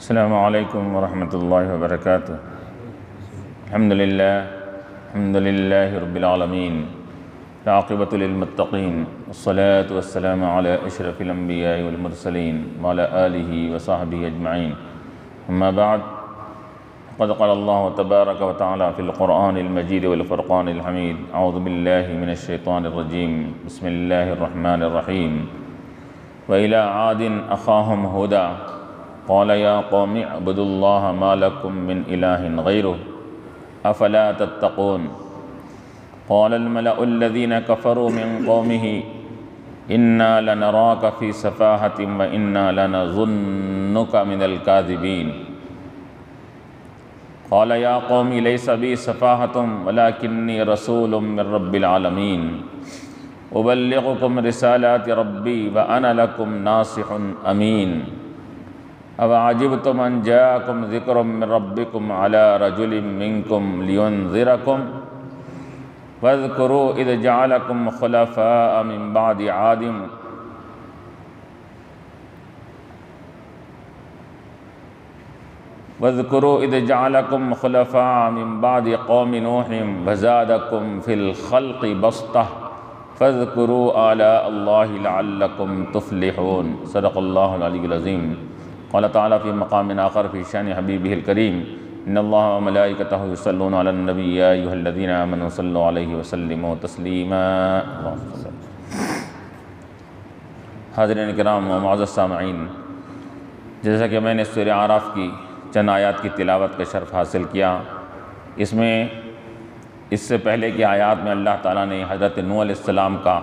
السلام علیکم ورحمۃ اللہ وبرکاتہ۔ الحمد للہ رب العالمین، عاقبۃ للمتقین، والصلاة والسلام علی اشرف الانبیاء والمرسلین وعلی آلہ وصحبہ اجمعین، اما بعد، قد قال اللہ تبارک وتعالی فی القرآن المجید والفرقان الحمید، اعوذ باللہ من الشیطان الرجیم، بسم اللہ الرحمن الرحیم۔ وإلى عاد أخاهم هودا قال يا قوم اعبدوا الله ما لكم من إله غيره أفلا تتقون قال الملأ الذين كفروا من قومه إنا لنراك في سفاهة وإنا لنظنك من الكاذبين قال يا قوم ليس بي سفاهة ولكني رسول من رب العالمين أبلغكم رسالات ربي وأنا لكم ناصح أمين أَوَعَجِبْتُمْ أَنْ جَاءَكُمْ ذِكْرٌ مِّن رَبِّكُمْ عَلَى رَجُلٍ مِّنكُمْ لِيُنذِرَكُمْ وَاذْكُرُوا إِذْ جَعَلَكُمْ خُلَفَاءَ مِن بَعْدِ عَادٍ قَوْمِ نُوحٍ وَزَادَكُمْ فِي الْخَلْقِ بَسْطَةً فَاذْكُرُوا آلَاءَ اللَّهِ لَعَلَّكُمْ تُفْلِحُونَ۔ صدق اللہ العلی العظیم۔ قال تعالیٰ فی مقام آخر فی شان حبیبہ الکریم، ان اللہ وملائکتہ یصلون علی النبی یا ایھا الذین آمنوا صلوا علیہ وسلموا تسلیما۔ حاضرین کرام و معزز سامعین، جیسا کہ میں نے سورہ اعراف کی چند آیات کی تلاوت کا شرف حاصل کیا، اس سے پہلے کی آیات میں اللہ تعالیٰ نے حضرت نوح علیہ السلام کا،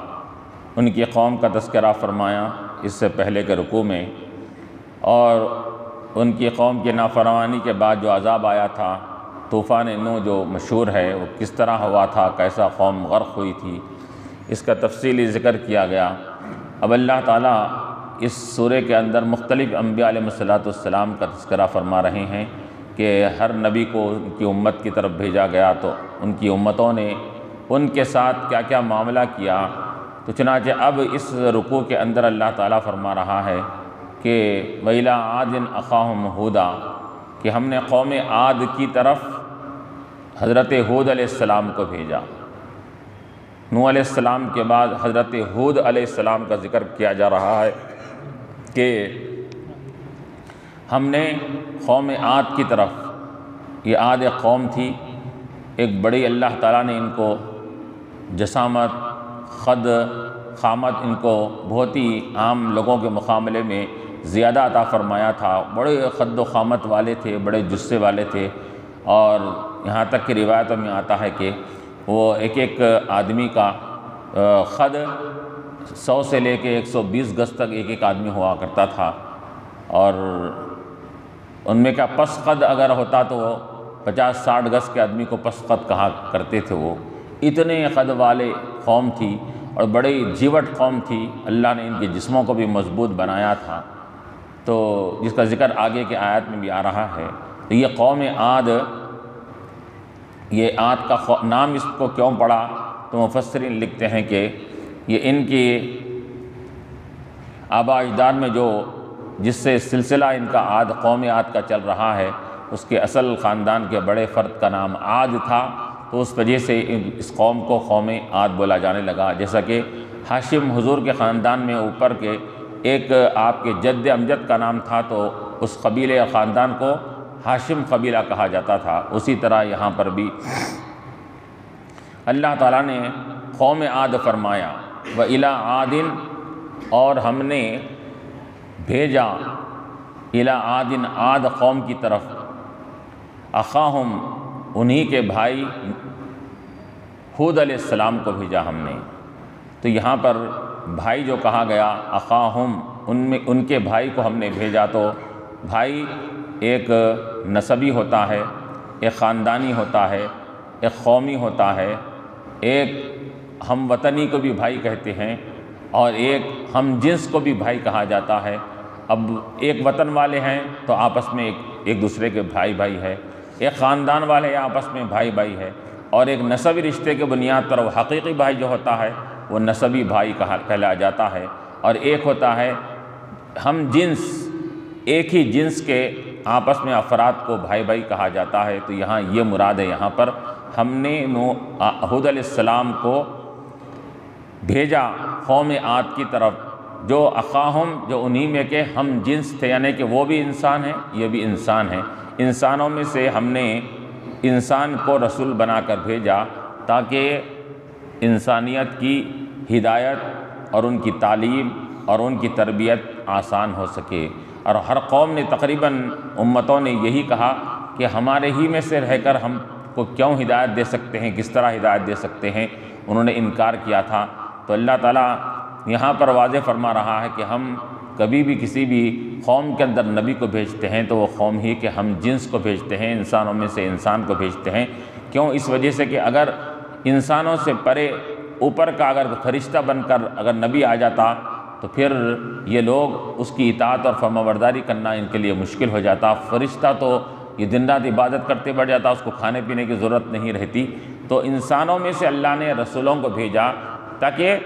ان کی قوم کا تذکرہ فرمایا اس سے پہلے کے رکوع میں، اور ان کی قوم کی نافرمانی کے بعد جو عذاب آیا تھا، طوفان نوح جو مشہور ہے، وہ کس طرح ہوا تھا، کیسا قوم غرق ہوئی تھی، اس کا تفصیلی ذکر کیا گیا۔ اب اللہ تعالیٰ اس سورہ کے اندر مختلف انبیاء علیہ السلام کا تذکرہ فرما رہے ہیں کہ ہر نبی کو ان کی امت کی طرف بھیجا گیا تو ان کی امتوں نے ان کے ساتھ کیا کیا معاملہ کیا۔ تو چنانچہ اب اس رکوع کے اندر اللہ تعالیٰ فرما رہا ہے کہ وَإِلَىٰ عَادٍ أَخَاهُمْ هُودًا، کہ ہم نے قوم عاد کی طرف حضرت ہود علیہ السلام کو بھیجا۔ نوح علیہ السلام کے بعد حضرت ہود علیہ السلام کا ذکر کیا جا رہا ہے کہ ہم نے قوم عاد کی طرف، یہ عاد ایک قوم تھی، ایک بڑی، اللہ تعالیٰ نے ان کو جسامت، خد، خامت، ان کو بہت ہی عام لوگوں کے مقابلے میں زیادہ عطا فرمایا تھا۔ بڑے خد و خامت والے تھے، بڑے جثے والے تھے، اور یہاں تک کہ روایتوں میں آتا ہے کہ وہ ایک ایک آدمی کا خد 100 سے لے کے 120 گز تک ایک ایک آدمی ہوا کرتا تھا، اور ان میں کا پس قد اگر ہوتا تو وہ 50-60 گز کے آدمی کو پس قد کہا کرتے تھے۔ وہ اتنے قد والے قوم تھی اور بڑی جیوٹ قوم تھی، اللہ نے ان کے جسموں کو بھی مضبوط بنایا تھا، تو جس کا ذکر آگے کے آیات میں بھی آ رہا ہے۔ تو یہ قوم عاد، یہ عاد کا نام اس کو کیوں پڑا، تو مفسرین لکھتے ہیں کہ یہ ان کی آباء اجداد میں جس سے سلسلہ ان کا قوم عاد کا چل رہا ہے، اس کے اصل خاندان کے بڑے فرد کا نام عاد تھا، تو اس وجہ سے اس قوم کو قوم عاد بولا جانے لگا۔ جیسا کہ ہاشم حضور کے خاندان میں اوپر کے ایک آپ کے جد امجد کا نام تھا، تو اس قبیلے یا خاندان کو ہاشم قبیلہ کہا جاتا تھا، اسی طرح یہاں پر بھی اللہ تعالیٰ نے قوم عاد فرمایا، وَإِلَىٰ عَادٍ، اور ہم نے بھیجا إِلَىٰ عَادٍ، عاد قوم کی طرف، أَخَاهُمْ، انہی کے بھائی ہود علیہ السلام کو بھیجا ہم نے۔ تو یہاں پر بھائی جو کہا گیا، أَخَاهُمْ، ان کے بھائی کو ہم نے بھیجا، تو بھائی ایک نسبی ہوتا ہے، ایک خاندانی ہوتا ہے، ایک قومی ہوتا ہے، ایک ہم وطنی کو بھی بھائی کہتے ہیں، اور ایک ہم جنس کو بھی بھائی کہا جاتا ہے۔ اب ایک وطن والے ہیں تو آپس میں ایک دوسرے کے بھائی بھائی ہے، ایک خاندان والے آپس میں بھائی بھائی ہے، اور ایک نسبی رشتے کے بنیاد پر وہ حقیقی بھائی جو ہوتا ہے وہ نسبی بھائی کہلایا جاتا ہے، اور ایک ہوتا ہے ہم جنس، ایک ہی جنس کے آپس میں افراد کو بھائی بھائی کہا جاتا ہے، تو یہاں یہ مراد ہے، یہاں پر ہم نے ہود علیہ السلام کو بھیجا قوم عاد کی طرف، جو اخاہم، جو انہی میں کے ہم جنس تھے، یعنی کہ وہ بھی انسان ہیں، یہ بھی انسان ہیں، انسانوں میں سے ہم نے انسان کو رسول بنا کر بھیجا تاکہ انسانیت کی ہدایت اور ان کی تعلیم اور ان کی تربیت آسان ہو سکے۔ اور ہر قوم نے تقریباً امتوں نے یہی کہا کہ ہمارے ہی میں سے رہ کر ہم کو کیوں ہدایت دے سکتے ہیں، کس طرح ہدایت دے سکتے ہیں، انہوں نے انکار کیا تھا۔ تو اللہ تعالیٰ یہاں پر واضح فرما رہا ہے کہ ہم کبھی بھی کسی بھی قوم کے اندر نبی کو بھیجتے ہیں تو وہ قوم ہی کہ ہم جنس کو بھیجتے ہیں، انسانوں میں سے انسان کو بھیجتے ہیں۔ کیوں؟ اس وجہ سے کہ اگر انسانوں سے پرے اوپر کا اگر فرشتہ بن کر اگر نبی آ جاتا تو پھر یہ لوگ اس کی اطاعت اور فرمانبرداری کرنا ان کے لیے مشکل ہو جاتا۔ فرشتہ تو یہ دن رات عبادت کرتے بڑھ جاتا، اس کو کھانے پینے کی ضرورت نہیں رہتی۔ تو انسانوں میں سے اللہ نے رسولوں کو بھیجا تاکہ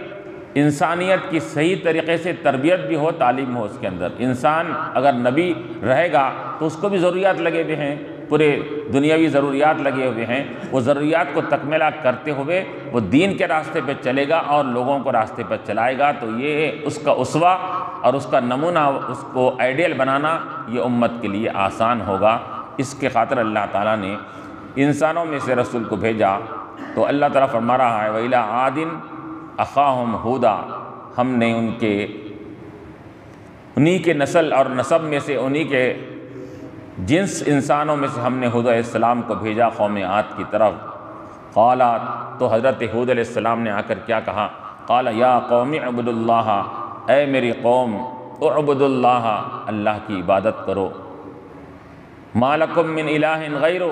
انسانیت کی صحیح طریقے سے تربیت بھی ہو، تعلیم ہو اس کے اندر۔ انسان اگر نبی رہے گا تو اس کو بھی ضروریات لگے ہوئے ہیں، پورے دنیاوی ضروریات لگے ہوئے ہیں، وہ ضروریات کو تکمیلہ کرتے ہوئے وہ دین کے راستے پہ چلے گا اور لوگوں کو راستے پر چلائے گا۔ تو یہ اس کا اسوہ اور اس کا نمونہ، اس کو آئیڈیل بنانا یہ امت کے لیے آسان ہوگا۔ اس کے خاطر اللہ تعالیٰ نے انسانوں میں سے رسول کو بھیجا۔ تو اللہ تعالیٰ فرما رہا ہے وَإِلَىٰ عَادٍ أَخَاهُمْ هُودًا، ہم نے انہی کے نسل اور نسب میں سے، انہی کے جنس انسانوں میں سے ہم نے ہود علیہ السلام کو بھیجا قوم عاد کی طرف۔ قال، تو حضرت ہود علیہ السلام نے آ کر کیا کہا؟ قال یا قوم اعبدوا اللہ، اے میری قوم اعبدوا اللہ، اللہ کی عبادت کرو۔ ما لکم من الہ غیرہ،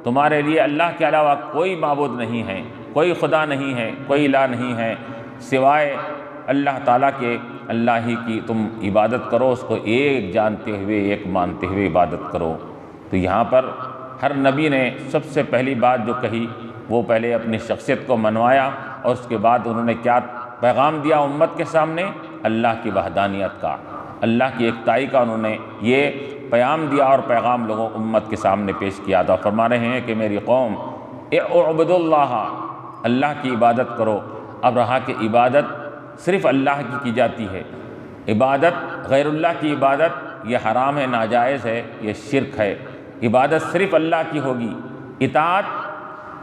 تمہارے لیے اللہ کے علاوہ کوئی معبود نہیں ہے، کوئی خدا نہیں ہے، کوئی الہ نہیں ہے سوائے اللہ تعالیٰ کے۔ اللہ ہی کی تم عبادت کرو، اس کو ایک جانتے ہوئے، ایک مانتے ہوئے عبادت کرو۔ تو یہاں پر ہر نبی نے سب سے پہلی بات جو کہی وہ پہلے اپنی شخصیت کو منوایا، اور اس کے بعد انہوں نے کیا پیغام دیا امت کے سامنے؟ اللہ کی وحدانیت کا، اللہ کی ایکتائی کا انہوں نے یہ پیام دیا اور پیغام لوگوں امت کے سامنے پیش کیا تھا۔ فرما رہے ہیں کہ میری قوم اعبدوا اللہ، اللہ کی عبادت کرو۔ اب رہا کہ عبادت صرف اللہ کی جاتی ہے، عبادت غیر اللہ کی عبادت یہ حرام ہے، ناجائز ہے، یہ شرک ہے۔ عبادت صرف اللہ کی ہوگی، اطاعت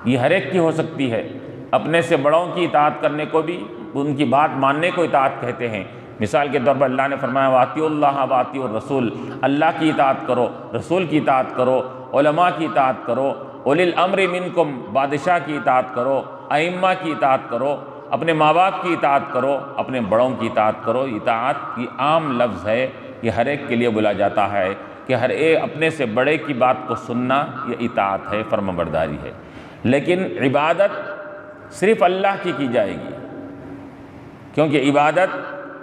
یہ ہر ایک کی ہو سکتی ہے۔ اپنے سے بڑوں کی اطاعت کرنے کو بھی، ان کی بات ماننے کو اطاعت کہتے ہیں۔ مثال کے طور پر اللہ نے فرمایا وَأَطِيعُوا اللَّهَ وَأَطِيعُوا الرَّسُولَ، اللہ کی اطاعت کرو، رسول کی اطاعت کرو، علماء کی اطاعت کرو، اُولِي الْأَمْرِ مِنْكُمْ، بادشاہ کی اطاعت کرو، ائمہ کی اطاعت کرو، اپنے ماں باپ کی اطاعت کرو، اپنے بڑوں کی اطاعت کرو۔ اطاعت یہ عام لفظ ہے، یہ ہر ایک کے لیے بولا جاتا ہے کہ ہر ایک اپنے سے بڑے کی بات کو سننا یہ اطاعت ہے، فرمانبرداری ہے۔ لیکن عبادت صرف اللہ کی جائے گی، کیونکہ عبادت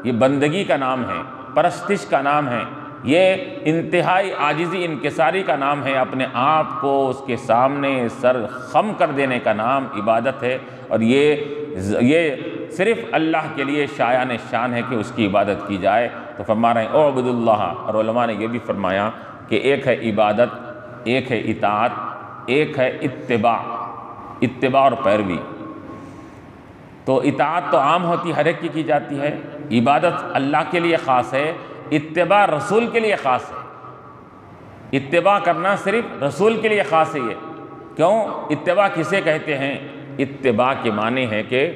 یہ بندگی کا نام ہے، پرستش کا نام ہے، یہ انتہائی عاجزی انکساری کا نام ہے، اپنے آپ کو اس کے سامنے سر خم کر دینے کا نام عبادت ہے۔ اور یہ صرف اللہ کے لیے شایان شان ہے کہ اس کی عبادت کی جائے۔ تو فرما رہے ہیں اعبدوا اللہ، اور علماء نے یہ بھی فرمایا کہ ایک ہے عبادت، ایک ہے اطاعت، ایک ہے اتباع اور پیروی۔ تو اطاعت تو عام ہوتی ہر ایک کی جاتی ہے، عبادت اللہ کے لیے خاص ہے، اتباع رسول کے لیے خاص ہے۔ اتباع کرنا صرف رسول کے لیے خاص ہے۔ یہ کیوں؟ اتباع کسے کہتے ہیں؟ اتباع کے معنی ہے کہ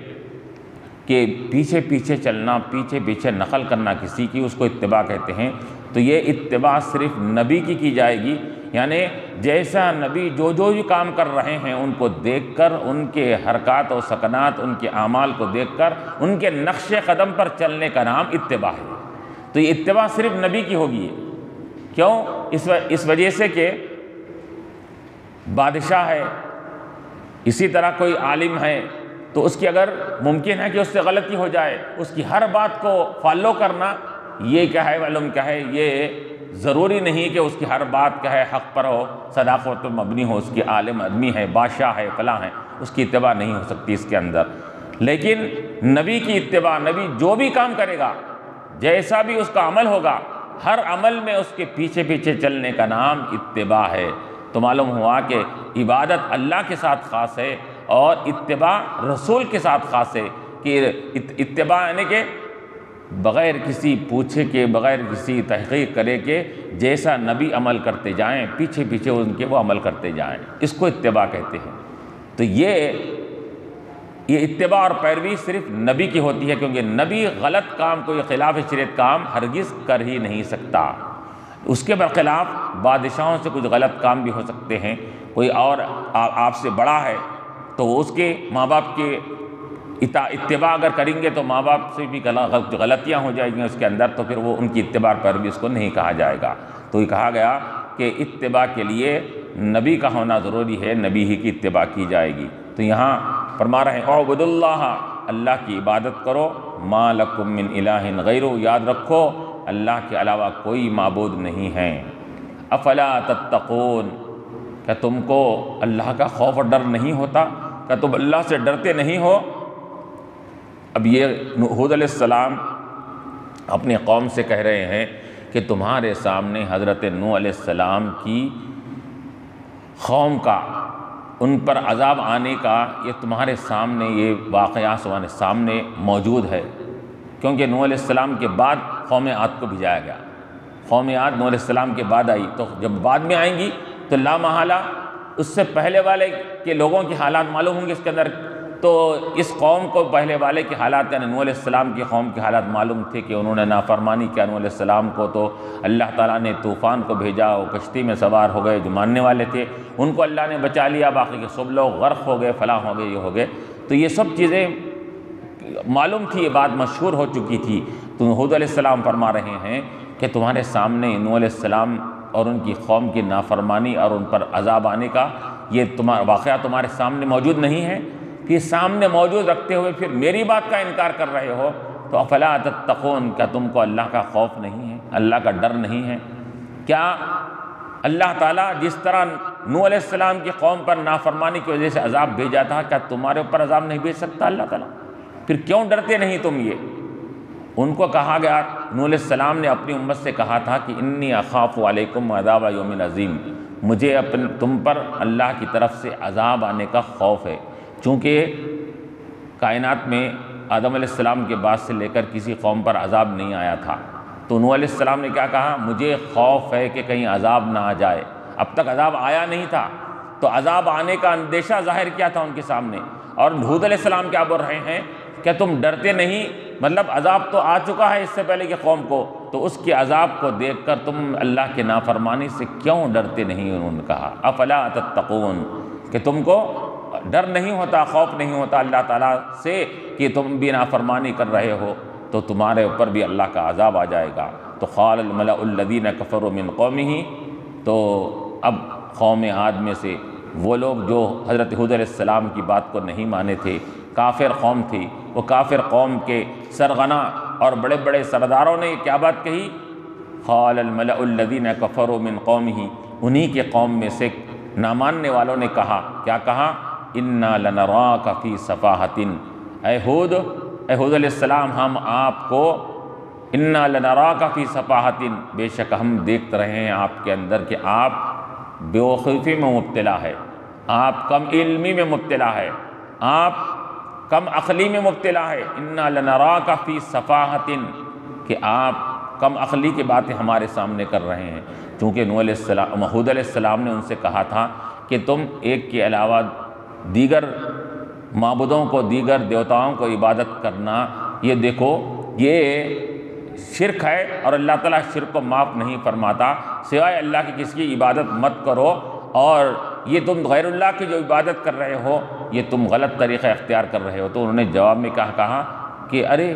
پیچھے پیچھے چلنا، پیچھے پیچھے نقل کرنا کسی کی، اس کو اتباع کہتے ہیں۔ تو یہ اتباع صرف نبی کی جائے گی، یعنی جیسا نبی جو بھی کام کر رہے ہیں ان کو دیکھ کر، ان کے حرکات و سکنات، ان کے اعمال کو دیکھ کر، ان کے نقش قدم پر چلنے کا نام اتباع ہے۔ تو یہ اتباع صرف نبی کی ہوگی۔ کیوں؟ اس وجہ سے کہ بادشاہ ہے، اسی طرح کوئی عالم ہے، تو اس کی اگر ممکن ہے کہ اس سے غلطی ہو جائے، اس کی ہر بات کو فالو کرنا، یہ کیا ہے علم کیا ہے، یہ ضروری نہیں کہ اس کی ہر بات کیا ہے حق پر ہو، صداقت پر مبنی ہو، اس کی عالم آدمی ہے، بادشاہ ہے، فلاں ہے، اس کی اتباع نہیں ہو سکتی اس کے اندر۔ لیکن نبی کی اتباع، نبی جو بھی کام کرے گا، جیسا بھی اس کا عمل ہوگا، ہر عمل میں اس کے پیچھے پیچھے چلنے کا نام اتباع ہے۔ تو معلوم ہوا کہ عبادت اللہ کے ساتھ خاص ہے اور اتباع رسول کے ساتھ خاص ہے، کہ اتباع یعنی کہ بغیر کسی پوچھے کے، بغیر کسی تحقیق کرے کہ جیسا نبی عمل کرتے جائیں پیچھے پیچھے ان کے وہ عمل کرتے جائیں، اس کو اتباع کہتے ہیں۔ تو یہ اتباع اور پیروی صرف نبی کی ہوتی ہے، کیونکہ نبی غلط کام، کوئی خلاف شریعت کام ہرگز کر ہی نہیں سکتا۔ اس کے برخلاف بادشاہوں سے کچھ غلط کام بھی ہو سکتے ہیں، کوئی اور آپ سے بڑا ہے تو اس کے ماں باپ کے اتباع اگر کریں گے تو ماں باپ سے بھی غلطیاں ہو جائیں گی اس کے اندر، تو پھر وہ ان کی اتباع پر بھی اس کو نہیں کہا جائے گا۔ تو یہ کہا گیا کہ اتباع کے لیے نبی کا ہونا ضروری ہے، نبی ہی کی اتباع کی جائے گی۔ تو یہاں فرما رہے ہیں اعبدوا اللہ، اللہ کی عبادت کرو، ما لکم من الہ غیرہ، یاد رکھو اللہ کے علاوہ کوئی معبود نہیں ہے۔ افلا تتقون، کیا تم کو اللہ کا خوف اور ڈر نہیں ہوتا؟ کیا تم اللہ سے ڈرتے نہیں ہو؟ اب یہ ہود علیہ السلام اپنی قوم سے کہہ رہے ہیں کہ تمہارے سامنے حضرت نوح علیہ السلام کی قوم کا، ان پر عذاب آنے کا، یہ تمہارے سامنے یہ واقعہ تمہارے سامنے موجود ہے، کیونکہ نوح علیہ السلام کے بعد قوم عاد کو بھیجایا گیا۔ قوم عاد نوح علیہ السلام کے بعد آئی، تو جب بعد میں آئیں گی تو لا محالہ اس سے پہلے والے کے لوگوں کی حالات معلوم ہوں گے اس کے اندر۔ تو اس قوم کو پہلے والے کی حالات، یعنی نوح علیہ السلام کی قوم کی حالات معلوم تھے کہ انہوں نے نافرمانی کیا نوح علیہ السلام کو، تو اللہ تعالیٰ نے طوفان کو بھیجا، وہ کشتی میں سوار ہو گئے، جو ماننے والے تھے ان کو اللہ نے بچا لیا، باقی کے سب لوگ غرق ہو گئے، فلاں ہو گئے، یہ ہو گئے۔ تو یہ سب چیزیں معلوم تھی، یہ بات مشہور ہو چکی تھی۔ تو ہود علیہ السلام فرما رہے ہیں کہ تمہارے سامنے نوح علیہ السلام اور ان کی قوم کی نافرمانی اور ان پر عذاب آنے کا یہ واقعہ تمہارے سامنے موجود نہیں ہے، کہ سامنے موجود رکھتے ہوئے پھر میری بات کا انکار کر رہے ہو۔ تو افلا تتقون، کیا تم کو اللہ کا خوف نہیں ہے، اللہ کا ڈر نہیں ہے؟ کیا اللہ تعالیٰ جس طرح نوح علیہ السلام کی قوم پر نافرمانی کی وجہ سے عذاب بھیجا تھا، کیا تمہارے اوپر عذاب نہیں بھیج سکتا اللہ تعالیٰ؟ پھر کیوں ڈرتے نہیں تم؟ یہ ان کو کہا گیا، نوح علیہ السلام نے اپنی امت سے کہا تھا کہ انی اخاف علیکم عذاب یوم عظیم، مجھے تم پر اللہ کی طرف سے عذاب آنے کا خوف ہے، چونکہ کائنات میں آدم علیہ السلام کے بعد سے لے کر کسی قوم پر عذاب نہیں آیا تھا۔ تو نوح علیہ السلام نے کیا کہا؟ مجھے خوف ہے کہ کہیں عذاب نہ آ جائے، اب تک عذاب آیا نہیں تھا، تو عذاب آنے کا اندیشہ ظاہر کیا تھا ان کے سامنے۔ اور ہود علیہ السلام کیا بول رہے ہیں؟ کیا تم ڈرتے نہیں؟ مطلب عذاب تو آ چکا ہے اس سے پہلے کی قوم کو، تو اس کے عذاب کو دیکھ کر تم اللہ کے نافرمانی سے کیوں ڈرتے نہیں؟ انہوں نے کہا افلا تتقون، کہ تم کو ڈر نہیں ہوتا، خوف نہیں ہوتا اللہ تعالیٰ سے کہ تم بھی نافرمانی کر رہے ہو تو تمہارے اوپر بھی اللہ کا عذاب آ جائے گا۔ تو قال الملأ الذین کفروا من قومہ، تو اب قوم عاد میں سے وہ لوگ جو حضرت ہود علیہ السلام کی بات کو نہیں مانے تھے، کافر قوم تھی، وہ کافر قوم کے سرغنہ اور بڑے بڑے سرداروں نے کیا بات کہی؟ قال الملأ الذین کفروا من قومہ، انہی کے قوم میں سے ناماننے والوں نے کہا، کیا کہا؟ انا لنراک فی صفاحۃ، اے ہود علیہ السلام، ہم آپ کو انا لنراک فی صفاحۃ، بے شک ہم دیکھ رہے ہیں آپ کے اندر کہ آپ بیوقوفی میں مبتلا ہے، آپ کم علمی میں مبتلا ہے، آپ کم عقلی میں مبتلا ہے۔ انا لنراک فی صفاحۃ، کہ آپ کم عقلی کی باتیں ہمارے سامنے کر رہے ہیں، چونکہ ہود علیہ السلام نے ان سے کہا تھا کہ تم ایک کے علاوہ دیگر معبودوں کو، دیگر دیوتاؤں کو عبادت کرنا، یہ دیکھو یہ شرک ہے، اور اللہ تعالیٰ شرک کو معاف نہیں فرماتا، سوائے اللہ کی کسی کی عبادت مت کرو، اور یہ تم غیر اللہ کی جو عبادت کر رہے ہو یہ تم غلط طریقہ اختیار کر رہے ہو۔ تو انہوں نے جواب میں کہا کہ ارے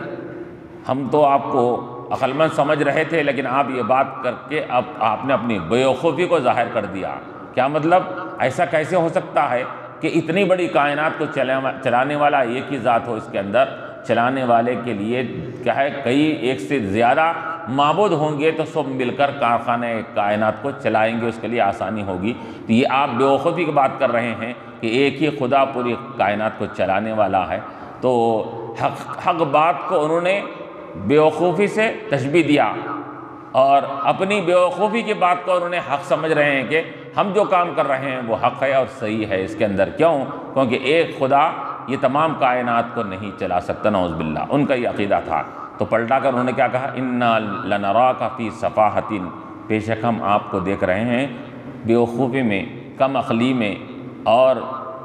ہم تو آپ کو عقل مند سمجھ رہے تھے، لیکن آپ یہ بات کر کے اب آپ نے اپنی بیوقوفی کو ظاہر کر دیا۔ کیا مطلب؟ ایسا کیسے ہو سکتا ہے کہ اتنی بڑی کائنات کو چلانے والا ایک ہی ذات ہو، اس کے اندر چلانے والے کے لیے کیا ہے کئی ایک سے زیادہ معبود ہوں گے تو سب مل کر کارخانہ کائنات کو چلائیں گے، اس کے لیے آسانی ہوگی۔ تو یہ آپ بیوقوفی کی بات کر رہے ہیں کہ ایک ہی خدا پوری کائنات کو چلانے والا ہے۔ تو حق بات کو انہوں نے بیوقوفی سے تشبیہ دیا، اور اپنی بیوقوفی کی بات کو انہوں نے حق سمجھ رہے ہیں کہ ہم جو کام کر رہے ہیں وہ حق ہے اور صحیح ہے اس کے اندر۔ کیوں؟ کیونکہ ایک خدا یہ تمام کائنات کو نہیں چلا سکتا، نعوذ باللہ، ان کا یہ عقیدہ تھا۔ تو پلٹا کر انہوں نے کیا کہا؟ انا لنراک فی صفاحۃ، بے شک ہم آپ کو دیکھ رہے ہیں بیوقوفی میں، کم عقلی میں، اور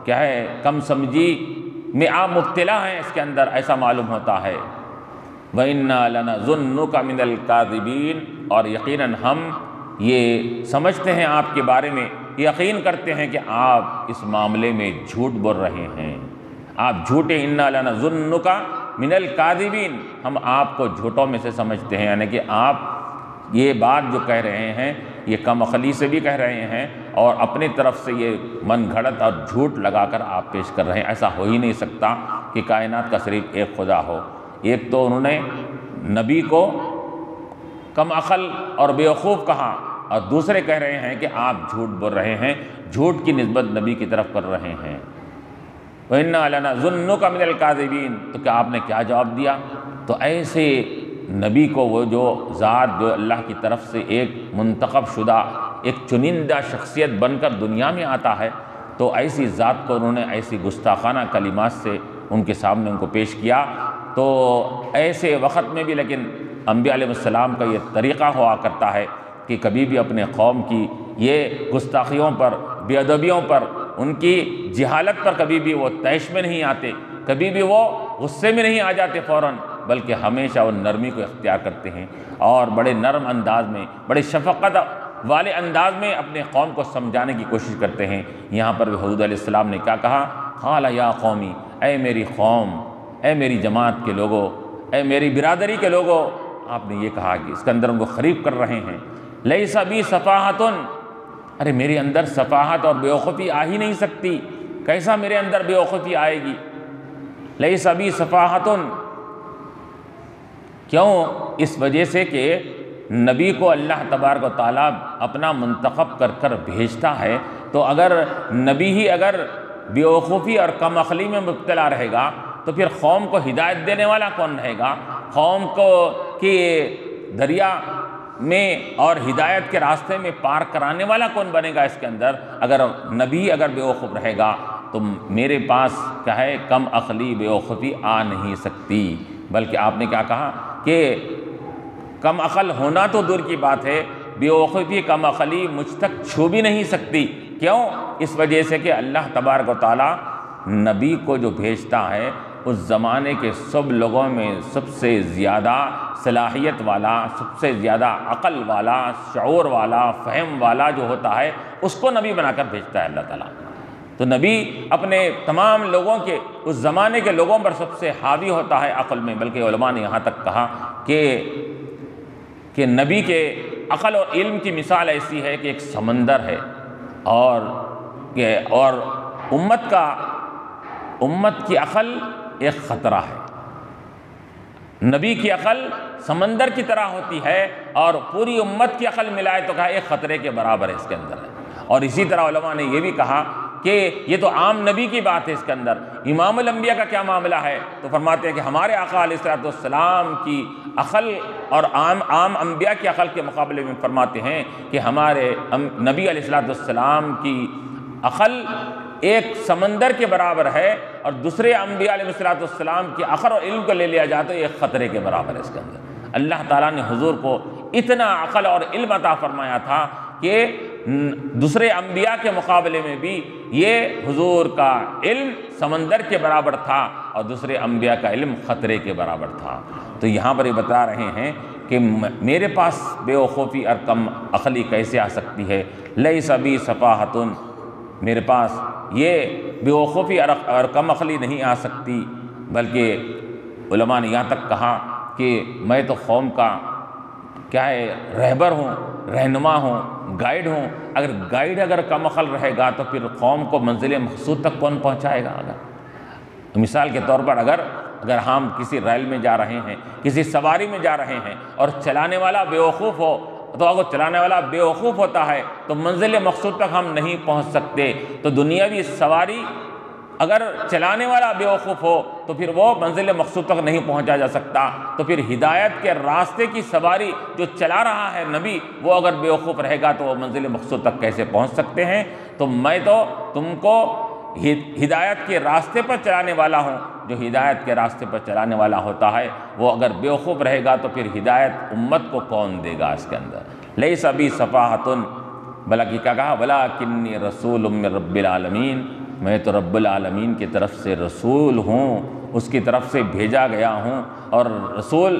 کیا ہے، کم سمجھی میں آپ مبتلا ہیں، اس کے اندر ایسا معلوم ہوتا ہے۔ وَإِنَّا لَنَظُنُّكَ مِنَ الْكَاذِبِينَ، اور یقیناً ہم یہ سمجھتے ہیں آپ کے بارے میں، یقین کرتے ہیں کہ آپ اس معاملے میں جھوٹ بول رہے ہیں، آپ جھوٹے۔ اِنَّا لَنَظُنُّكَ مِنَ الْكَاذِبِينَ، ہم آپ کو جھوٹوں میں سے سمجھتے ہیں، یعنی کہ آپ یہ بات جو کہہ رہے ہیں یہ کم عقلی سے بھی کہہ رہے ہیں اور اپنی طرف سے یہ من گھڑت اور جھوٹ لگا کر آپ پیش کر رہے ہیں۔ ایسا ہو ہی نہیں سکتا کہ کائنات کا صرف ایک خدا ہو۔ ایک تو انہوں نے نبی کو کم عقل اور بیوقوف کہا، اور دوسرے کہہ رہے ہیں کہ آپ جھوٹ بول رہے ہیں، جھوٹ کی نسبت نبی کی طرف کر رہے ہیں۔ وَإِنَّا لَنَظُنُّكَ مِنَ الْكَاذِبِينَ، تو کیا آپ نے کیا جواب دیا؟ تو ایسے نبی کو، وہ جو ذات جو اللہ کی طرف سے ایک منتخب شدہ، ایک چنندہ شخصیت بن کر دنیا میں آتا ہے، تو ایسی ذات کو انہوں نے ایسی گستاخانہ کلمات سے ان کے سامنے ان کو پیش کیا۔ تو ایسے وقت میں بھی لیکن انبیاء علیہ السلام کا یہ طریقہ ہوا کرتا ہے کہ کبھی بھی اپنے قوم کی یہ گستاخیوں پر، بے ادبیوں پر، ان کی جہالت پر کبھی بھی وہ طیش میں نہیں آتے، کبھی بھی وہ غصے میں نہیں آ جاتے فوراً، بلکہ ہمیشہ وہ نرمی کو اختیار کرتے ہیں اور بڑے نرم انداز میں، بڑے شفقت والے انداز میں اپنے قوم کو سمجھانے کی کوشش کرتے ہیں۔ یہاں پر بھی حضور علیہ السلام نے کیا کہا؟ قال یا قومی، اے میری قوم، اے میری جماعت کے لوگوں، اے میری برادری کے لوگوں۔ آپ نے یہ کہا کہ اس کے اندر ان کو خریف کر رہے ہیں۔ لیس بی صفاحۃ، ارے میرے اندر صفاحت اور بیوقوفی آ ہی نہیں سکتی، کیسا میرے اندر بیوقوفی آئے گی؟ لیس بی صفاحۃ، کیوں؟ اس وجہ سے کہ نبی کو اللہ تبارک و تعالیٰ اپنا منتخب کر کر بھیجتا ہے، تو اگر نبی ہی اگر بیوقوفی اور کم عقلی میں مبتلا رہے گا تو پھر قوم کو ہدایت دینے والا کون رہے گا؟ قوم کو کہ دریا میں اور ہدایت کے راستے میں پار کرانے والا کون بنے گا اس کے اندر؟ اگر نبی اگر بیوقوف رہے گا تو میرے پاس کیا ہے، کم عقلی بیوقوفی آ نہیں سکتی۔ بلکہ آپ نے کیا کہا کہ کم عقل ہونا تو دور کی بات ہے، بیوقوفی کم عقلی مجھ تک چھو بھی نہیں سکتی۔ کیوں؟ اس وجہ سے کہ اللہ تبارک و تعالیٰ نبی کو جو بھیجتا ہے اس زمانے کے سب لوگوں میں سب سے زیادہ صلاحیت والا، سب سے زیادہ عقل والا، شعور والا، فہم والا جو ہوتا ہے اس کو نبی بنا کر بھیجتا ہے اللہ تعالیٰ۔ تو نبی اپنے تمام لوگوں کے، اس زمانے کے لوگوں پر سب سے حاوی ہوتا ہے عقل میں، بلکہ علماء نے یہاں تک کہا کہ نبی کے عقل اور علم کی مثال ایسی ہے کہ ایک سمندر ہے، اور امت کی عقل ایک خطرہ ہے۔ نبی کی عقل سمندر کی طرح ہوتی ہے اور پوری امت کی عقل ملائے تو کہا ایک خطرے کے برابر ہے اس کے اندر ہے۔ اور اسی طرح علماء نے یہ بھی کہا کہ یہ تو عام نبی کی بات ہے، اس کے اندر امام الانبیاء کا کیا معاملہ ہے؟ تو فرماتے ہیں کہ ہمارے آقا علیہ السلام کی عقل اور عام انبیاء کی عقل کے مقابلے میں فرماتے ہیں کہ ہمارے نبی علیہ السلام کی عقل ایک سمندر کے برابر ہے، اور دوسرے انبیاء علیہ السلام کی عقل اور علم کو لے لیا جائے تو ایک خطرے کے برابر ہے اس کے اندر۔ اللہ تعالیٰ نے حضور کو اتنا عقل اور علم عطا فرمایا تھا کہ دوسرے انبیاء کے مقابلے میں بھی یہ حضور کا علم سمندر کے برابر تھا اور دوسرے انبیاء کا علم خطرے کے برابر تھا۔ تو یہاں پر یہ بتا رہے ہیں کہ میرے پاس بیوقوفی اور کم عقلی کیسے آ سکتی ہے؟ لیس بی صفاحۃ، میرے پاس یہ بیوقوفی اور کم عقلی نہیں آ سکتی، بلکہ علماء نے یہاں تک کہا کہ میں تو قوم کا کیا ہے، رہبر ہوں، رہنما ہوں، گائیڈ ہوں۔ اگر گائیڈ اگر کم عقل رہے گا تو پھر قوم کو منزل مقصود تک کون پہنچائے گا؟ اگر مثال کے طور پر اگر ہم کسی ریل میں جا رہے ہیں، کسی سواری میں جا رہے ہیں اور چلانے والا بیوقوف ہو، تو اگر چلانے والا بیوقوف ہوتا ہے تو منزل مقصود تک ہم نہیں پہنچ سکتے۔ تو دنیاوی سواری اگر چلانے والا بیوقوف ہو تو پھر وہ منزل مقصود تک نہیں پہنچا جا سکتا، تو پھر ہدایت کے راستے کی سواری جو چلا رہا ہے نبی، وہ اگر بیوقوف رہے گا تو وہ منزل مقصود تک کیسے پہنچ سکتے ہیں؟ تو میں تو تم کو ہدایت کے راستے پر چلانے والا ہوں۔ جو ہدایت کے راستے پر چلانے والا ہوتا ہے وہ اگر بیوقوف رہے گا تو پھر ہدایت امت کو کون دے گا اس کے اندر؟ لیس بی صفاحۃ، بلکہ کیا کہا؟ ولٰکنی رسول من رب العالمین، میں تو رب العالمین کی طرف سے رسول ہوں، اس کی طرف سے بھیجا گیا ہوں۔ اور رسول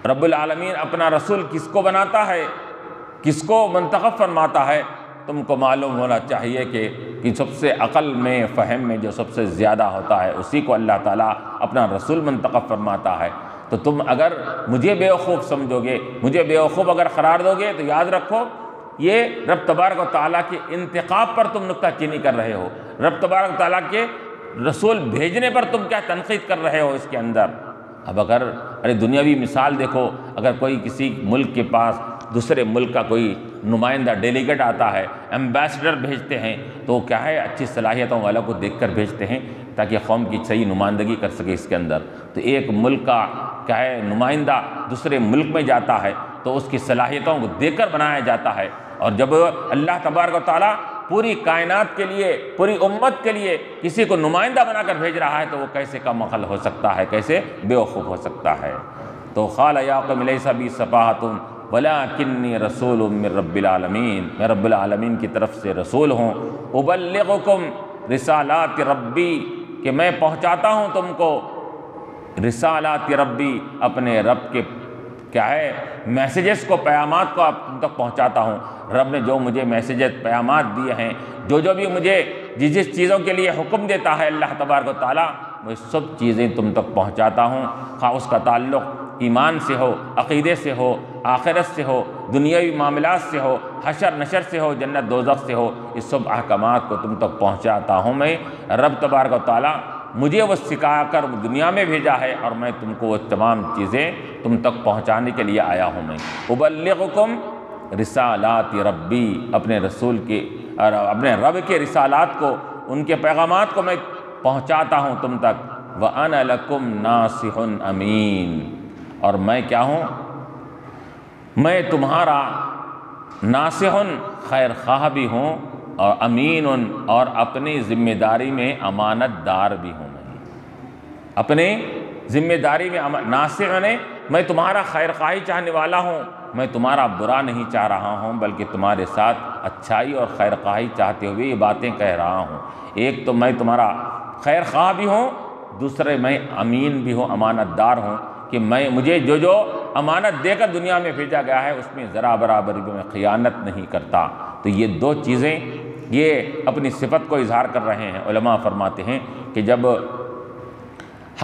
رب العالمین اپنا رسول کس کو بناتا ہے، کس کو منتخب فرماتا ہے؟ تم کو معلوم ہونا چاہیے کہ سب سے عقل میں، فہم میں جو سب سے زیادہ ہوتا ہے اسی کو اللہ تعالیٰ اپنا رسول منتخب فرماتا ہے۔ تو تم اگر مجھے بیوقوف سمجھو گے، مجھے بیوقوف اگر قرار دو گے، تو یاد رکھو یہ رب تبارک و تعالیٰ کے انتخاب پر تم نکتہ چینی کر رہے ہو، رب تبارک و تعالیٰ کے رسول بھیجنے پر تم کیا تنقید کر رہے ہو اس کے اندر۔ اب اگر دنیاوی مثال دیکھو، اگر کوئی کسی ملک کے پاس دوسرے ملک کا کوئی نمائندہ ڈیلیگیٹ آتا ہے، ایمبیسڈر بھیجتے ہیں، تو کیا ہے اچھی صلاحیتوں والوں کو دیکھ کر بھیجتے ہیں تاکہ قوم کی صحیح نمائندگی کر سکے اس کے اندر۔ تو ایک ملک کا کیا ہے نمائندہ دوسرے ملک میں جاتا ہے تو اس کی صلاحیتوں کو دیکھ کر بنایا جاتا ہے، اور جب اللہ تبارک و تعالیٰ پوری کائنات کے لیے، پوری امت کے لیے کسی کو نمائندہ بنا کر بھیج رہا ہے تو وہ کیسے کم عقل ہو سکتا ہے، کیسے بیوقوف ہو سکتا ہے؟ تو قال یا قوم لیس بی صفاحۃ ولٰکنی رسول من رب العالمین، میں رب العالمین کی طرف سے رسول ہوں۔ ابلغکم رسالات ربی، کہ میں پہنچاتا ہوں تم کو رسالات ربی، اپنے رب کے کیا ہے میسیجز کو، پیامات کو تم تک پہنچاتا ہوں۔ رب نے جو مجھے میسیجز، پیامات دیے ہیں، جو بھی مجھے جس چیزوں کے لیے حکم دیتا ہے اللہ تبارک و تعالیٰ، وہ سب چیزیں تم تک پہنچاتا ہوں، خواہ اس کا تعلق ایمان سے ہو، عقیدے سے ہو، آخرت سے ہو، دنیاوی معاملات سے ہو، حشر نشر سے ہو، جنت دوزخ سے ہو، اس سب احکامات کو تم تک پہنچاتا ہوں میں۔ رب تبارک و تعالیٰ مجھے وہ سکھا کر دنیا میں بھیجا ہے، اور میں تم کو وہ تمام چیزیں تم تک پہنچانے کے لیے آیا ہوں میں۔ ابلغکم رسالات ربی، اپنے رسول کے اور اپنے رب کے رسالات کو، ان کے پیغامات کو میں پہنچاتا ہوں تم تک۔ وَأَنَا لَكُمْ نَاصِحٌ أَمِينٌ، اور میں کیا ہوں؟ میں تمہارا ناصح، خیر خواہ بھی ہوں، اور امین، اور اپنی ذمہ داری میں امانت دار بھی ہوں۔ میں اپنی ذمہ داری میں ناصح نے میں تمہارا خیر خواہی چاہنے والا ہوں، میں تمہارا برا نہیں چاہ رہا ہوں، بلکہ تمہارے ساتھ اچھائی اور خیر خواہی چاہتے ہوئے یہ باتیں کہہ رہا ہوں۔ ایک تو میں تمہارا خیر خواہ بھی ہوں، دوسرے میں امین بھی ہوں، امانت دار ہوں، کہ مجھے جو امانت دے کر دنیا میں بھیجا گیا ہے اس میں ذرا برابر بھی میں خیانت نہیں کرتا۔ تو یہ دو چیزیں یہ اپنی صفت کو اظہار کر رہے ہیں۔ علماء فرماتے ہیں کہ جب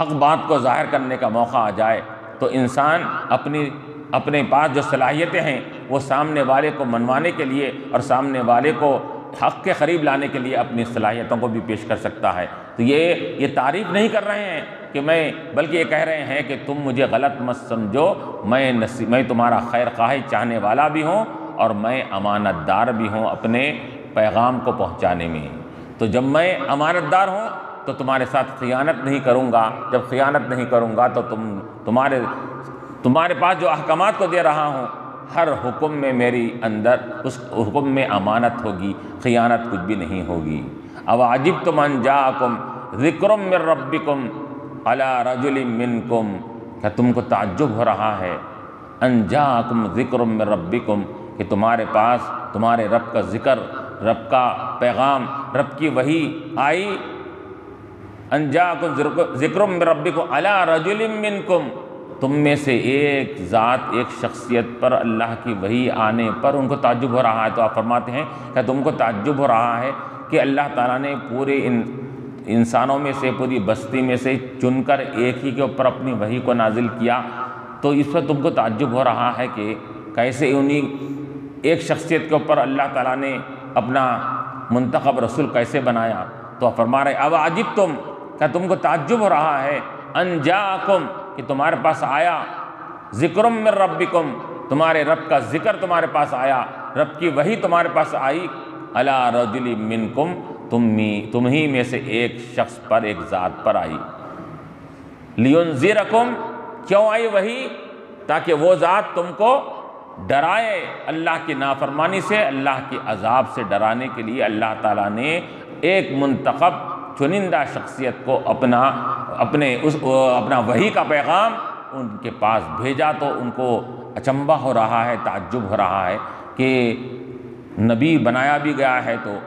حق بات کو ظاہر کرنے کا موقع آ جائے تو انسان اپنے پاس جو صلاحیتیں ہیں وہ سامنے والے کو منوانے کے لیے اور سامنے والے کو حق کے قریب لانے کے لیے اپنی صلاحیتوں کو بھی پیش کر سکتا ہے۔ تو یہ تعریف نہیں کر رہے ہیں کہ بلکہ یہ کہہ رہے ہیں کہ تم مجھے غلط مت سمجھو، میں تمہارا خیر خواہی چاہنے والا بھی ہوں، اور میں امانت دار بھی ہوں اپنے پیغام کو پہنچانے میں۔ تو جب میں امانت دار ہوں تو تمہارے ساتھ خیانت نہیں کروں گا، جب خیانت نہیں کروں گا تو تمہارے پاس جو احکامات کو دے رہا ہوں ہر حکم میں میری اندر اس حکم میں امانت ہوگی، خیانت کچھ بھی نہیں ہوگی۔ اوعجبتم ان جاءکم ذکر من ربکم علی رجل منکم، کیا تم کو تعجب ہو رہا ہے؟ ان جاءکم ذکر من ربکم، کہ تمہارے پاس تمہارے رب کا ذکر، رب کا پیغام، رب کی وحی آئی۔ ان جاءکم ذکر من ربکم علی رجل منکم، تم میں سے ایک ذات، ایک شخصیت پر اللہ کی وحی آنے پر ان کو تعجب ہو رہا ہے۔ تو آپ فرماتے ہیں کہ تم کو تعجب ہو رہا ہے کہ اللہ تعالیٰ نے پورے انسانوں میں سے، پوری بستی میں سے چن کر ایک ہی کے اوپر اپنی وحی کو نازل کیا، تو اس پر تم کو تعجب ہو رہا ہے کہ کیسے ایک شخصیت کے اوپر اللہ تعالیٰ نے اپنا منتخب رسول کیسے بنایا۔ تو فرما رہے اب عجبتم، کیا تم کو تعجب ہو رہا ہے؟ ان جاءکم، کہ تمہارے پاس آیا، ذکر من ربکم، تمہارے رب کا ذکر تمہارے پاس آیا، رب کی وحی تمہارے پاس آئی، علی رجل منکم، تم ہی میں سے ایک شخص پر، ایک ذات پر آئی۔ لینذرکم، کیوں آئی وحی؟ تاکہ وہ ذات تم کو ڈرائے اللہ کی نافرمانی سے، اللہ کے عذاب سے ڈرانے کے لیے اللہ تعالیٰ نے ایک منتخب چنندہ شخصیت کو اپنا وحی کا پیغام ان کے پاس بھیجا۔ تو ان کو اچنبھا ہو رہا ہے، تعجب ہو رہا ہے کہ نبی بنایا بھی گیا ہے تو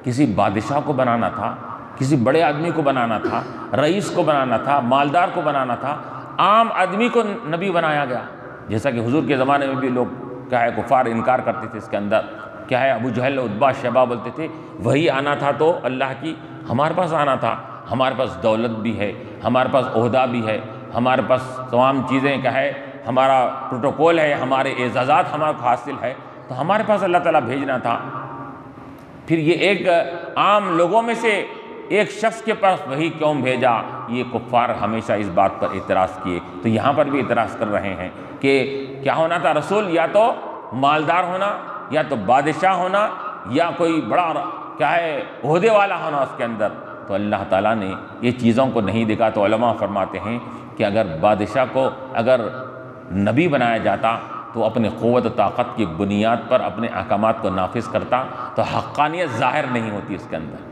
کسی بادشاہ کو بنانا تھا، کسی بڑے آدمی کو بنانا تھا، رئیس کو بنانا تھا، مالدار کو بنانا تھا، عام آدمی کو نبی بنایا گیا۔ جیسا کہ حضور کے زمانے میں بھی لوگ کیا ہے کفار انکار کرتے تھے اس کے اندر، کیا ہے ابو جہل عتبہ شیبہ بولتے تھے وہی آنا تھا تو اللہ کی، ہمارے پاس آنا تھا، ہمارے پاس دولت بھی ہے، ہمارے پاس عہدہ بھی ہے، ہمارے پاس تمام چیزیں کیا ہے، ہمارا پروٹوکول ہے، ہمارے اعزازات ہمارے کو حاصل ہے، تو ہمارے پاس اللہ تعالیٰ بھیجنا تھا۔ پھر یہ ایک عام لوگوں میں سے ایک شخص کے پاس وہی کیوں بھیجا؟ یہ کفار ہمیشہ اس بات پر اعتراض کیے، تو یہاں پر بھی اعتراض کر رہے ہیں کہ کیا ہونا تھا رسول؟ یا تو مالدار ہونا، یا تو بادشاہ ہونا، یا کوئی بڑا کیا ہے عہدے والا ہونا اس کے اندر۔ تو اللہ تعالیٰ نے یہ چیزوں کو نہیں دیکھا۔ تو علماء فرماتے ہیں کہ اگر بادشاہ کو اگر نبی بنایا جاتا تو اپنے قوت و طاقت کی بنیاد پر اپنے احکامات کو نافذ کرتا، تو حقانیت ظاہر نہیں ہوتی اس کے اندر۔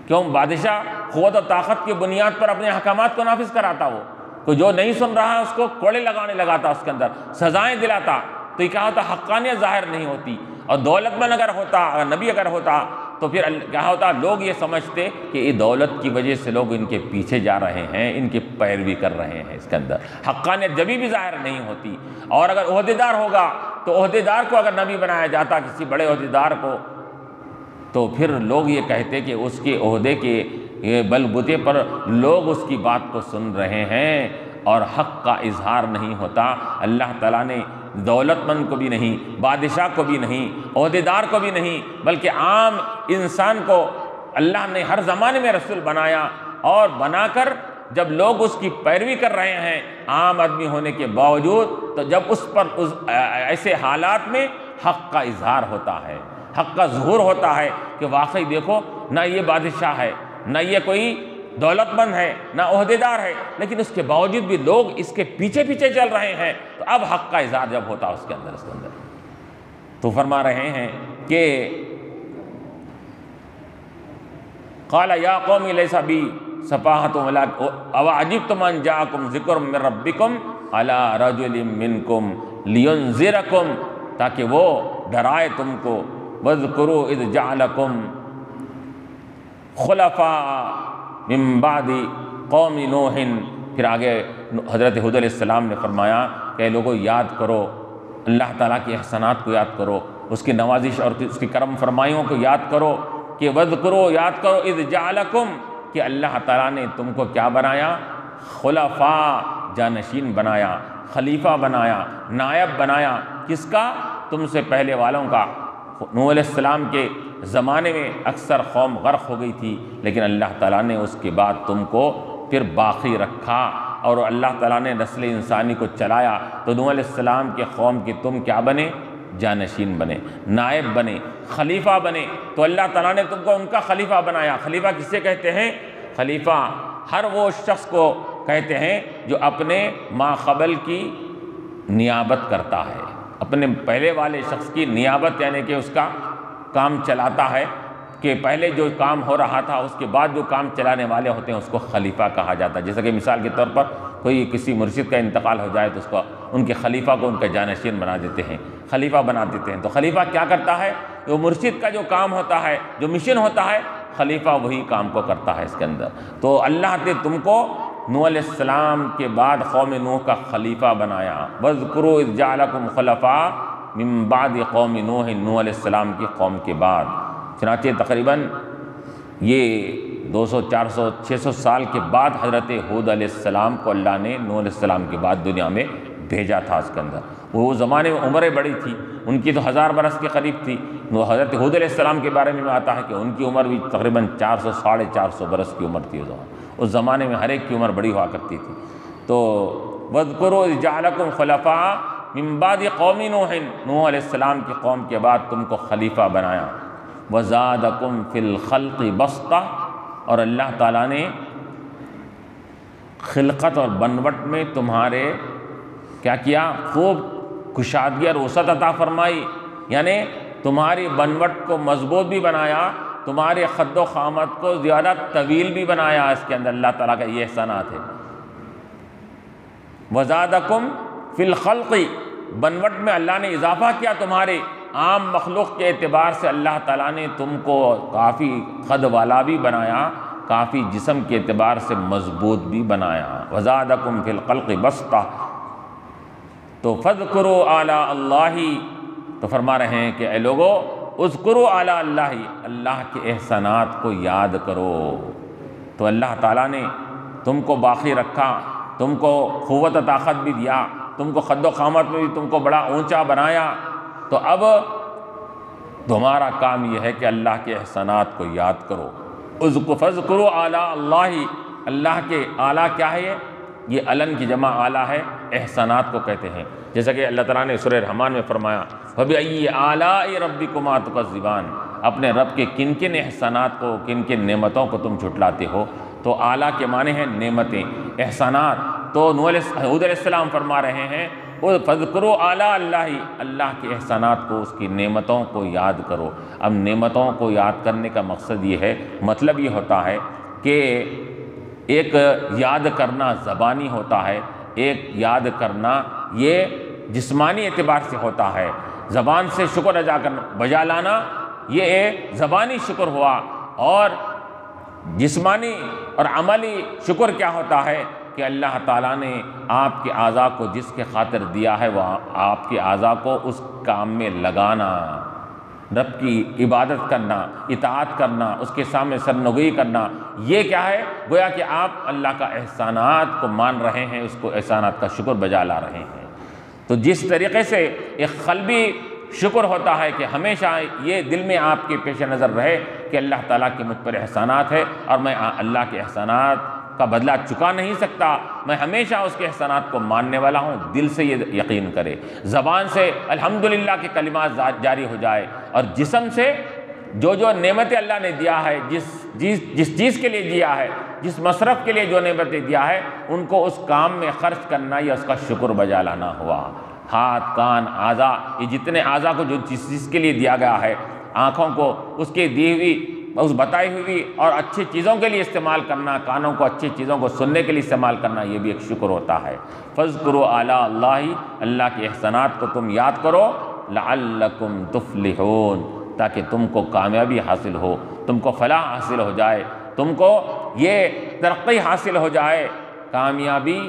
کیوں؟ بادشاہ قوت و طاقت کی بنیاد پر اپنے احکامات کو نافذ کراتا، وہ کوئی جو نہیں سن رہا ہے اس کو کوڑے لگانے لگاتا، اس کے اندر سزائیں دلاتا، تو یہ کیا ہوتا؟ حقانیت ظاہر نہیں ہوتی۔ اور دولت مند اگر ہوتا، اگر نبی اگر ہوتا تو پھر کیا ہوتا؟ لوگ یہ سمجھتے کہ یہ دولت کی وجہ سے لوگ ان کے پیچھے جا رہے ہیں، ان کی پیروی کر رہے ہیں، اس کے اندر حقانیت جبھی بھی ظاہر نہیں ہوتی۔ اور اگر عہدیدار ہوگا تو عہدیدار کو اگر نبی بنایا جاتا، کسی بڑے عہدیدار کو، تو پھر لوگ یہ کہتے کہ اس کے عہدے کے بل بوتے پر لوگ اس کی بات کو سن رہے ہیں اور حق کا اظہار نہیں ہوتا۔ اللہ تعالیٰ نے دولت مند کو بھی نہیں، بادشاہ کو بھی نہیں، عہدیدار کو بھی نہیں، بلکہ عام انسان کو اللہ نے ہر زمانے میں رسول بنایا، اور بنا کر جب لوگ اس کی پیروی کر رہے ہیں عام آدمی ہونے کے باوجود، تو جب اس پر ایسے حالات میں حق کا اظہار ہوتا ہے، حق کا ظہور ہوتا ہے کہ واقعی دیکھو نہ یہ بادشاہ ہے، نہ یہ کوئی دولت مند ہے، نہ عہدیدار ہے، لیکن اس کے باوجود بھی لوگ اس کے پیچھے پیچھے چل رہے ہیں، تو اب حق کا اظہار جب ہوتا اس کے اندر تو فرما رہے ہیں کہ قال یا قوم لیس بی سفاہۃ اواعجبتم ان جاءکم ذکر من ربکم علی رجل منکم لینذرکم، تاکہ وہ ڈرائے تم کو، واذکروا اذ جعلکم خلفاء من بعد قوم نوح۔ پھر آگے حضرت ہود علیہ السلام نے فرمایا کہ لوگوں یاد کرو اللہ تعالیٰ کے احسانات کو، یاد کرو اس کی نوازش اور اس کی کرم فرمائیوں کو یاد کرو، کہ وذکروا، یاد کرو، اذ جعلکم، کہ اللہ تعالیٰ نے تم کو کیا بنایا؟ خلفاء، جانشین بنایا، خلیفہ بنایا، نائب بنایا، کس کا؟ تم سے پہلے والوں کا۔ نوح علیہ السلام کے زمانے میں اکثر قوم غرق ہو گئی تھی، لیکن اللہ تعالیٰ نے اس کے بعد تم کو پھر باقی رکھا، اور اللہ تعالیٰ نے نسل انسانی کو چلایا، تو نوح علیہ السلام کے قوم کے تم کیا بنے؟ جانشین بنے، نائب بنے، خلیفہ بنے۔ تو اللہ تعالیٰ نے تم کو ان کا خلیفہ بنایا۔ خلیفہ کسے کہتے ہیں؟ خلیفہ ہر وہ شخص کو کہتے ہیں جو اپنے ماقبل کی نیابت کرتا ہے، اپنے پہلے والے شخص کی نیابت، یعنی کہ اس کا کام چلاتا ہے، کہ پہلے جو کام ہو رہا تھا اس کے بعد جو کام چلانے والے ہوتے ہیں اس کو خلیفہ کہا جاتا ہے۔ جیسا کہ مثال کے طور پر کوئی کسی مرشد کا انتقال ہو جائے تو اس کو ان کے خلیفہ کو ان کا جانشین بنا دیتے ہیں، خلیفہ بنا دیتے ہیں۔ تو خلیفہ کیا کرتا ہے؟ وہ مرشد کا جو کام ہوتا ہے، جو مشن ہوتا ہے، خلیفہ وہی کام کو کرتا ہے اس کے اندر۔ تو اللہ نے تم کو نوح علیہ السلام کے بعد قوم نوح کا خلیفہ بنایا۔ وَاذْكُرُوا إِذْ جَعَلَكُمْ خُلَفَاءَ مِن بَعْدِ قَوْمِ نوح، نوح علیہ السلام کی قوم کے بعد۔ چنانچہ تقریباً یہ 200 400 600 سال کے بعد حضرت ہود علیہ السلام کو اللہ نے نوح علیہ السلام کے بعد دنیا میں بھیجا تھا اس کے اندر۔ وہ زمانے میں عمریں بڑی تھی، ان کی تو 1000 برس کے قریب تھی۔ حضرت ہود علیہ السلام کے بارے میں آتا ہے کہ ان کی عمر بھی تقریباً 400 ساڑھے 400 برس کی عمر تھی اس زمانے میں، ہر ایک کی عمر بڑی ہوا کرتی تھی۔ تو وَاذْكُرُوا إِذْ جَعَلَكُمْ خُلَفَاءَ مِن بَعْدِ قَوْمِ نوح، نوح علیہ السلام کی قوم کے بعد تم کو خلیفہ بنایا۔ وَزَادَكُمْ فِي الْخَلْقِ بَسْطَةً، اور اللہ تعالیٰ نے خلقت اور بنوٹ میں تمہارے کیا کیا؟ خوب کشادگی اور وسعت عطا فرمائی، یعنی تمہاری بنوٹ کو مضبوط بھی بنایا، تمہارے خد و خامت کو زیادہ طویل بھی بنایا۔ اس کے اندر اللہ تعالیٰ کا یہ احسانات ہے۔ وَزَادَكُمْ فِي الْخَلْقِ، بنوٹ میں اللہ نے اضافہ کیا تمہارے، عام مخلوق کے اعتبار سے اللہ تعالیٰ نے تم کو کافی قد والا بھی بنایا، کافی جسم کے اعتبار سے مضبوط بھی بنایا۔ وَزَادَكُمْ فِي الْخَلْقِ بَسْطَةً، تو فَاذْكُرُوا آلاء اللّہ، تو فرما رہے ہیں کہ اے لوگو اذکروا آلاء اللہ، اللہ کے احسانات کو یاد کرو۔ تو اللہ تعالیٰ نے تم کو باقی رکھا، تم کو قوت و طاقت بھی دیا، تم کو خد و قامت میں بھی تم کو بڑا اونچا بنایا، تو اب تمہارا کام یہ ہے کہ اللہ کے احسانات کو یاد کرو۔ فَاذْكُرُوا آلاء اللّہ، اللہ کے آلہ کیا ہے؟ یہ علن کی جمع آلہ ہے، احسانات کو کہتے ہیں، جیسا کہ اللہ تعالیٰ نے سورہ رحمان میں فرمایا فَبِأَيِّ آلَاءِ رَبِّكُمَا تُكَذِّبَانِ، اپنے رب کے کن کن احسانات کو، کن کن نعمتوں کو تم جھٹلاتے ہو۔ تو آلہ کے معنی ہیں نعمتیں، احسانات۔ تو حود علیہ السلام فرما رہے ہیں فَاذْكُرُوا آلاء اللّہ، اللہ کے احسانات کو، اس کی نعمتوں کو یاد کرو۔ اب نعمتوں کو یاد کرنے کا مقصد یہ ہے، مطلب یہ ہوتا ہے کہ ایک یاد کرنا زبانی ہوتا ہے، ایک یاد کرنا یہ جسمانی اعتبار سے ہوتا ہے، زبان سے شکر ادا کرنا، بجا لانا یہ ایک زبانی شکر ہوا، اور جسمانی اور عملی شکر کیا ہوتا ہے کہ اللہ تعالیٰ نے آپ کے اعضاء کو جس کے خاطر دیا ہے وہ آپ کے اعضاء کو اس کام میں لگانا، رب کی عبادت کرنا، اطاعت کرنا، اس کے سامنے سرنگوئی کرنا، یہ کیا ہے؟ گویا کہ آپ اللہ کا احسانات کو مان رہے ہیں، اس کو احسانات کا شکر بجا لا رہے ہیں۔ تو جس طریقے سے ایک قلبی شکر ہوتا ہے کہ ہمیشہ یہ دل میں آپ کے پیش نظر رہے کہ اللہ تعالیٰ کے مجھ پر احسانات ہے اور میں اللہ کے احسانات کا بدلہ چکا نہیں سکتا، میں ہمیشہ اس کے احسانات کو ماننے والا ہوں، دل سے یہ یقین کرے، زبان سے الحمدللہ کے کلمات جاری ہو جائے، اور جسم سے جو جو نعمتیں اللہ نے دیا ہے، جس چیز کے لیے دیا ہے، جس مصرف کے لیے جو نعمتیں دیا ہے، ان کو اس کام میں خرچ کرنا یا اس کا شکر بجا لانا ہوا۔ ہاتھ، کان، اعضاء، یہ جتنے اعضاء کو جو چیز کے لیے دیا گیا ہے، آنکھوں کو اس کے دی ہوئی، اس بتائی ہوئی اور اچھی چیزوں کے لیے استعمال کرنا، کانوں کو اچھی چیزوں کو سننے کے لیے استعمال کرنا، یہ بھی ایک شکر ہوتا ہے۔ فَاذْكُرُوا آلاء اللّہ، اللہ کے احسانات کو تم یاد کرو، لَعَلَّكُمْ تُفْلِحُونَ، تاکہ تم کو کامیابی حاصل ہو، تم کو فلاح حاصل ہو جائے، تم کو یہ ترقی حاصل ہو جائے۔ کامیابی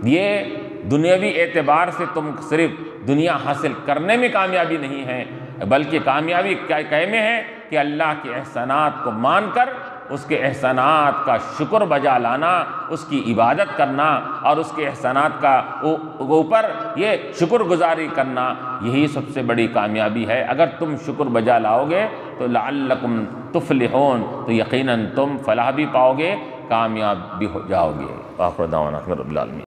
یہ دنیاوی اعتبار سے تم صرف دنیا حاصل کرنے میں کامیابی نہیں ہے، بلکہ کامیابی کیا میں ہے کہ اللہ کے احسانات کو مان کر اس کے احسانات کا شکر بجا لانا، اس کی عبادت کرنا اور اس کے احسانات کا اوپر یہ شکر گزاری کرنا، یہی سب سے بڑی کامیابی ہے۔ اگر تم شکر بجا لاؤ گے تو لعلکم تفلحون، تو یقیناً تم فلاح بھی پاؤ گے، کامیاب بھی ہو جاؤ گے۔ آخر دعوانا الحمد للہ۔